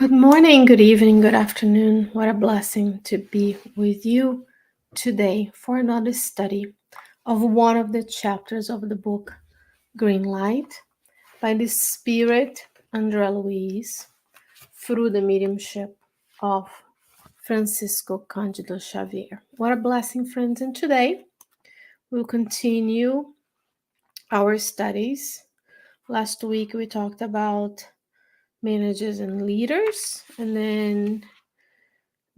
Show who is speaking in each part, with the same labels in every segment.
Speaker 1: Good morning, good evening, good afternoon. What a blessing to be with you today for another study of one of the chapters of the book Green Light by the Spirit Andrea Luiz through the mediumship of Francisco Cândido Xavier. What a blessing, friends. And today we'll continue our studies. Last week we talked about managers and leaders, and then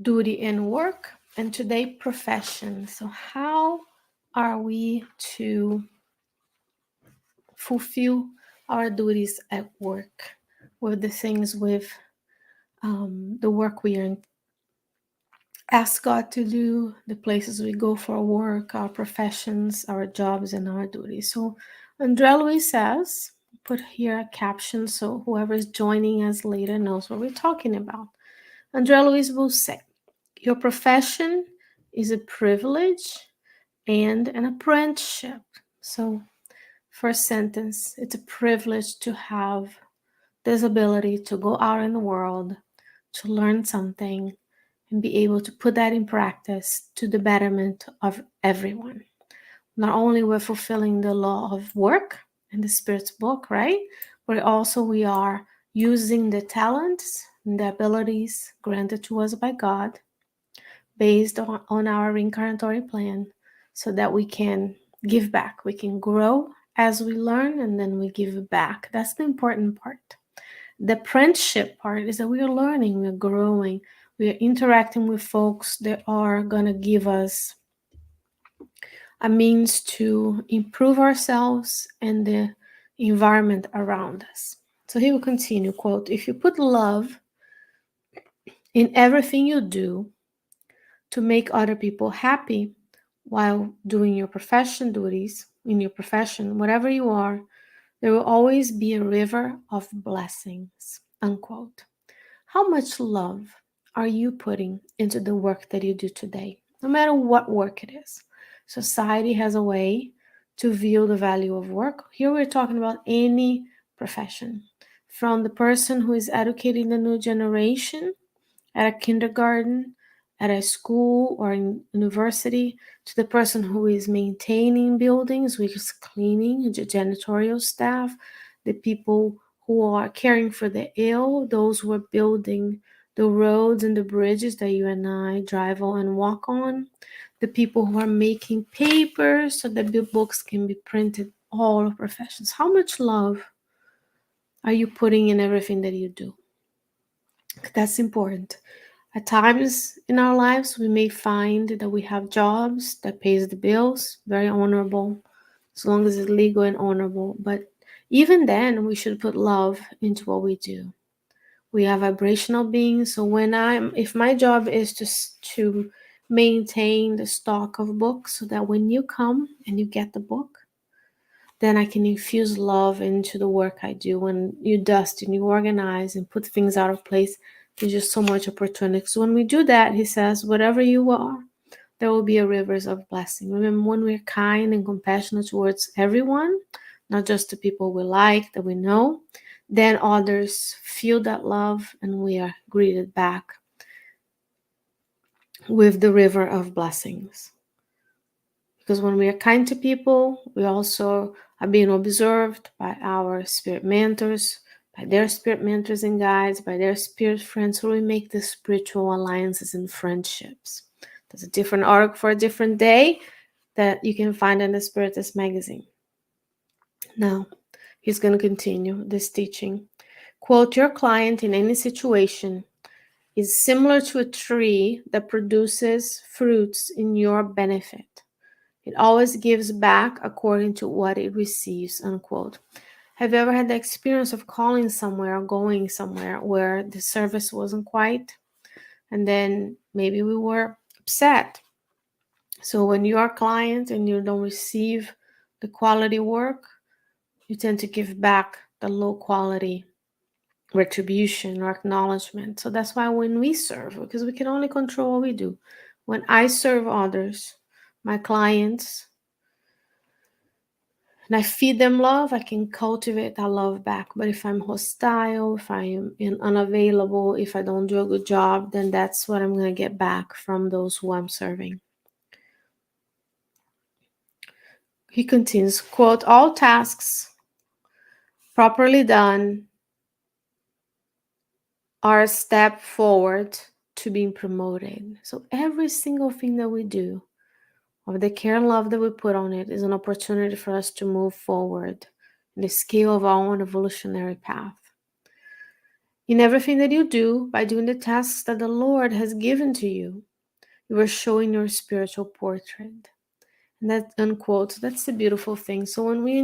Speaker 1: duty and work, and today profession. So how are we to fulfill our duties at work with the things with the work we are ask God to do, the places we go for work, our professions, our jobs, and our duties. So Andrea Luiz says, put here a caption so whoever is joining us later knows what we're talking about. Andrea Luiz will say, your profession is a privilege and an apprenticeship. So, first sentence, it's a privilege to have this ability to go out in the world, to learn something, and be able to put that in practice to the betterment of everyone. Not only we're fulfilling the law of work in the Spirit's book, right? But also we are using the talents and the abilities granted to us by God based on our reincarnatory plan so that we can give back. We can grow as we learn and then we give back. That's the important part. The apprenticeship part is that we are learning, we're growing, we are interacting with folks that are going to give us a means to improve ourselves and the environment around us. So he will continue, quote, if you put love in everything you do, to make other people happy while doing your profession duties, in your profession, whatever you are, there will always be a river of blessings, unquote. How much love are you putting into the work that you do today, no matter what work it is? Society has a way to view the value of work. Here we're talking about any profession, from the person who is educating the new generation at a kindergarten, at a school or in university, to the person who is maintaining buildings, which is cleaning, the janitorial staff, the people who are caring for the ill, those who are building the roads and the bridges that you and I drive on and walk on, the people who are making papers so that the books can be printed, all professions. How much love are you putting in everything that you do? That's important. At times in our lives, we may find that we have jobs that pays the bills, very honorable, as long as it's legal and honorable. But even then, we should put love into what we do. We are vibrational beings, so if my job is to maintain the stock of books, so that when you come and you get the book, then I can infuse love into the work I do. When you dust and you organize and put things out of place, there's just so much opportunity. So when we do that, he says, whatever you are, there will be a rivers of blessing. Remember, when we're kind and compassionate towards everyone, not just the people we like, that we know, then others feel that love and we are greeted back with the river of blessings. Because when we are kind to people, we also are being observed by our spirit mentors, by their spirit mentors and guides, by their spirit friends, so we make the spiritual alliances and friendships. There's a different article for a different day that you can find in the Spiritist magazine. Now, he's going to continue this teaching. Quote, your client in any situation is similar to a tree that produces fruits in your benefit. It always gives back according to what it receives, unquote. Have you ever had the experience of calling somewhere or going somewhere where the service wasn't quite? And then maybe we were upset. So when you are a client and you don't receive the quality work, you tend to give back the low quality retribution or acknowledgement. So that's why when we serve, because we can only control what we do. When I serve others, my clients, and I feed them love, I can cultivate that love back. But if I'm hostile, if I'm unavailable, if I don't do a good job, then that's what I'm going to get back from those who I'm serving. He continues, quote, all tasks properly done are a step forward to being promoted. So every single thing that we do, of the care and love that we put on it, is an opportunity for us to move forward in the scale of our own evolutionary path. In everything that you do, by doing the tasks that the Lord has given to you, you are showing your spiritual portrait. And that, unquote, that's the beautiful thing. So when we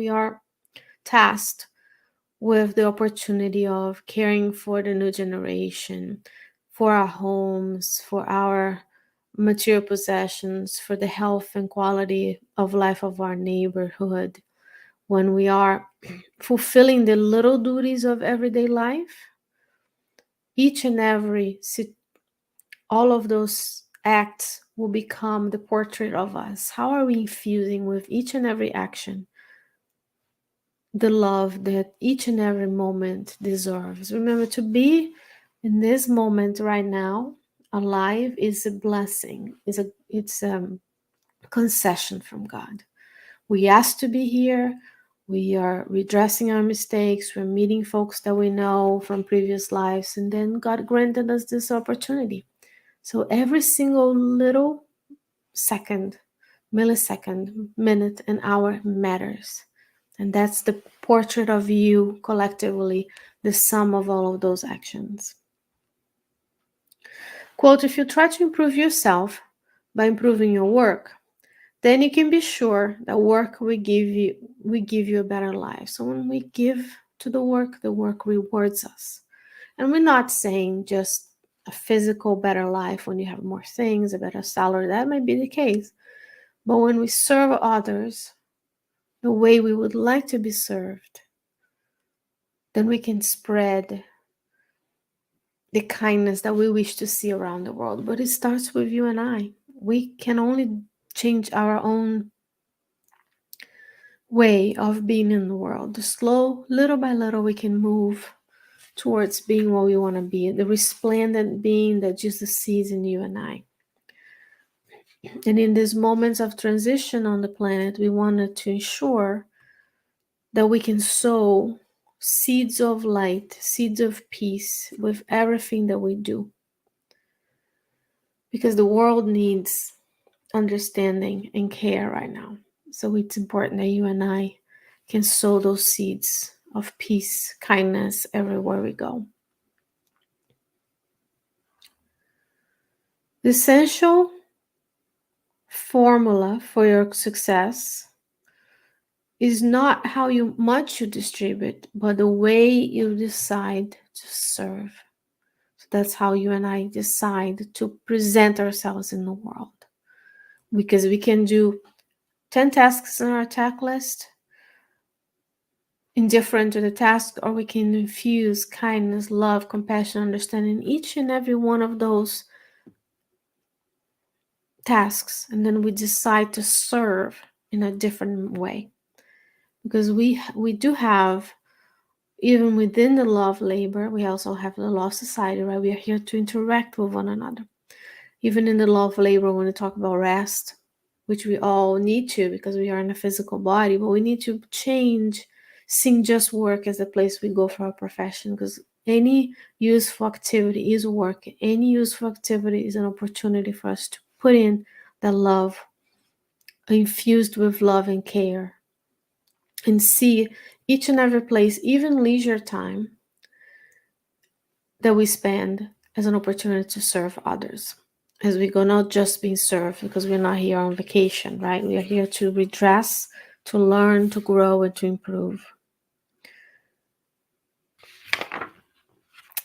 Speaker 1: are tasked with the opportunity of caring for the new generation, for our homes, for our material possessions, for the health and quality of life of our neighborhood, when we are fulfilling the little duties of everyday life, each and every all of those acts will become the portrait of us. How are we infusing with each and every action the love that each and every moment deserves? Remember, to be in this moment right now alive is a blessing. It's a concession from God. We asked to be here. We are redressing our mistakes. We're meeting folks that we know from previous lives, and then God granted us this opportunity. So every single little second, millisecond, minute, and hour matters. And that's the portrait of you collectively, the sum of all of those actions. Quote, if you try to improve yourself by improving your work, then you can be sure that work will give you a better life. So when we give to the work rewards us. And we're not saying just a physical better life when you have more things, a better salary. That might be the case. But when we serve others the way we would like to be served, then we can spread the kindness that we wish to see around the world. But it starts with you and I. We can only change our own way of being in the world. Slow, little by little, we can move towards being what we want to be, the resplendent being that Jesus sees in you and I. And in these moments of transition on the planet, we wanted to ensure that we can sow seeds of light, seeds of peace with everything that we do. Because the world needs understanding and care right now. So it's important that you and I can sow those seeds of peace, kindness everywhere we go. The essential formula for your success is not how much you distribute, but the way you decide to serve. So that's how you and I decide to present ourselves in the world. Because we can do 10 tasks on our task list, indifferent to the task, or we can infuse kindness, love, compassion, understanding each and every one of those tasks, and then we decide to serve in a different way. Because we do have, even within the law of labor, we also have the law of society, right? We are here to interact with one another. Even in the law of labor, when we talk about rest, which we all need to because we are in a physical body, but we need to change seeing just work as the place we go for our profession, because any useful activity is work. Any useful activity is an opportunity for us to put in the love, infused with love and care, and see each and every place, even leisure time that we spend, as an opportunity to serve others. As we go, not just being served, because we're not here on vacation, right? We are here to redress, to learn, to grow, and to improve.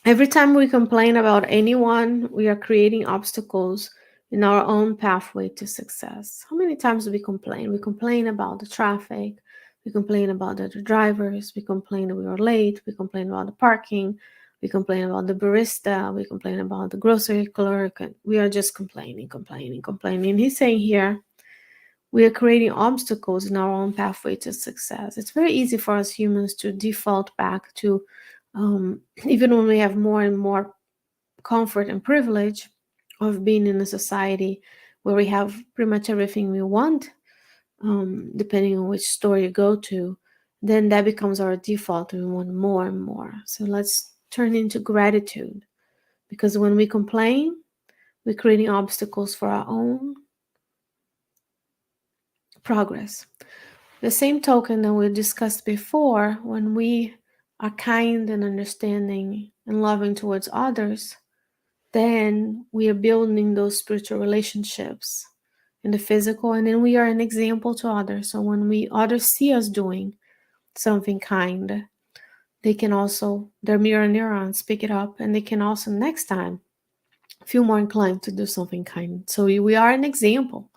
Speaker 1: Every time we complain about anyone, we are creating obstacles in our own pathway to success. How many times do we complain? We complain about the traffic. We complain about the drivers. We complain that we are late. We complain about the parking. We complain about the barista. We complain about the grocery clerk. And we are just complaining. And he's saying here, we are creating obstacles in our own pathway to success. It's very easy for us humans to default back to, even when we have more and more comfort and privilege of being in a society where we have pretty much everything we want, depending on which store you go to, then that becomes our default. We want more and more. So let's turn into gratitude, because when we complain, we're creating obstacles for our own progress. The same token that we discussed before, when we are kind and understanding and loving towards others, then we are building those spiritual relationships in the physical, and then we are an example to others. So when others see us doing something kind, they can also, their mirror neurons pick it up, and they can also next time feel more inclined to do something kind. So we are an example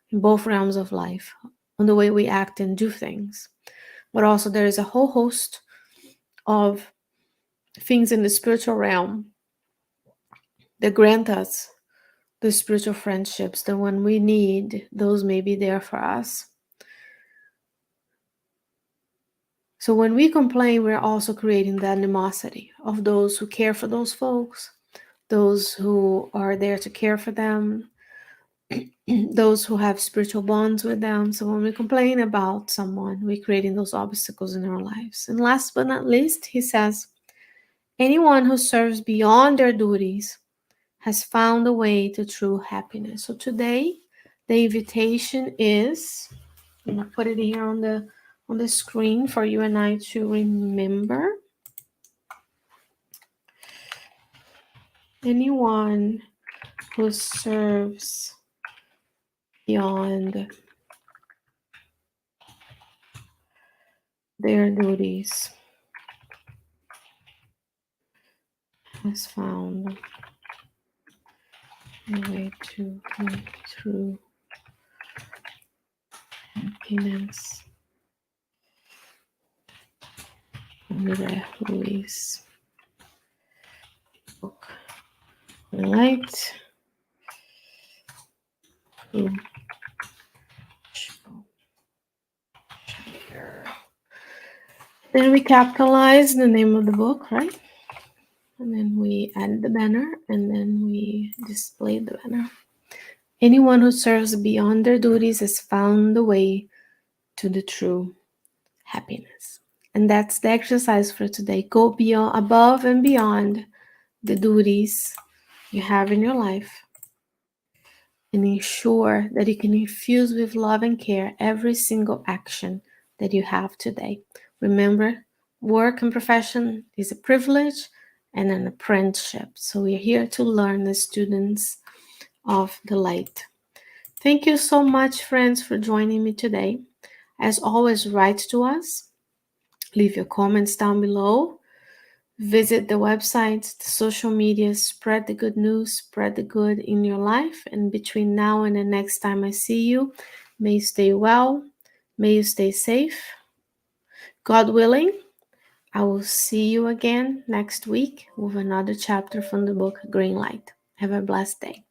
Speaker 1: in both realms of life on the way we act and do things. But also there is a whole host of things in the spiritual realm that grant us the spiritual friendships that when we need, those may be there for us. So when we complain, we're also creating the animosity of those who care for those folks, those who are there to care for them, those who have spiritual bonds with them. So when we complain about someone, we're creating those obstacles in our lives. And last but not least, he says, anyone who serves beyond their duties has found a way to true happiness. So today, the invitation is, I'm gonna put it here on the screen for you and I to remember. Anyone who serves beyond their duties has found a way to true happiness. Under Luiz book. Light to Chico. Xavier. Then we capitalize the name of the book, right? And then we add the banner, and then we display the banner. Anyone who serves beyond their duties has found the way to the true happiness. And that's the exercise for today. Go beyond, above and beyond the duties you have in your life, and ensure that you can infuse with love and care every single action that you have today. Remember, work and profession is a privilege and an apprenticeship. So we're here to learn as students of the light. Thank you so much, friends, for joining me today. As always, write to us. Leave your comments down below. Visit the website, the social media, spread the good news, spread the good in your life. And between now and the next time I see you, may you stay well, may you stay safe. God willing, I will see you again next week with another chapter from the book Green Light. Have a blessed day.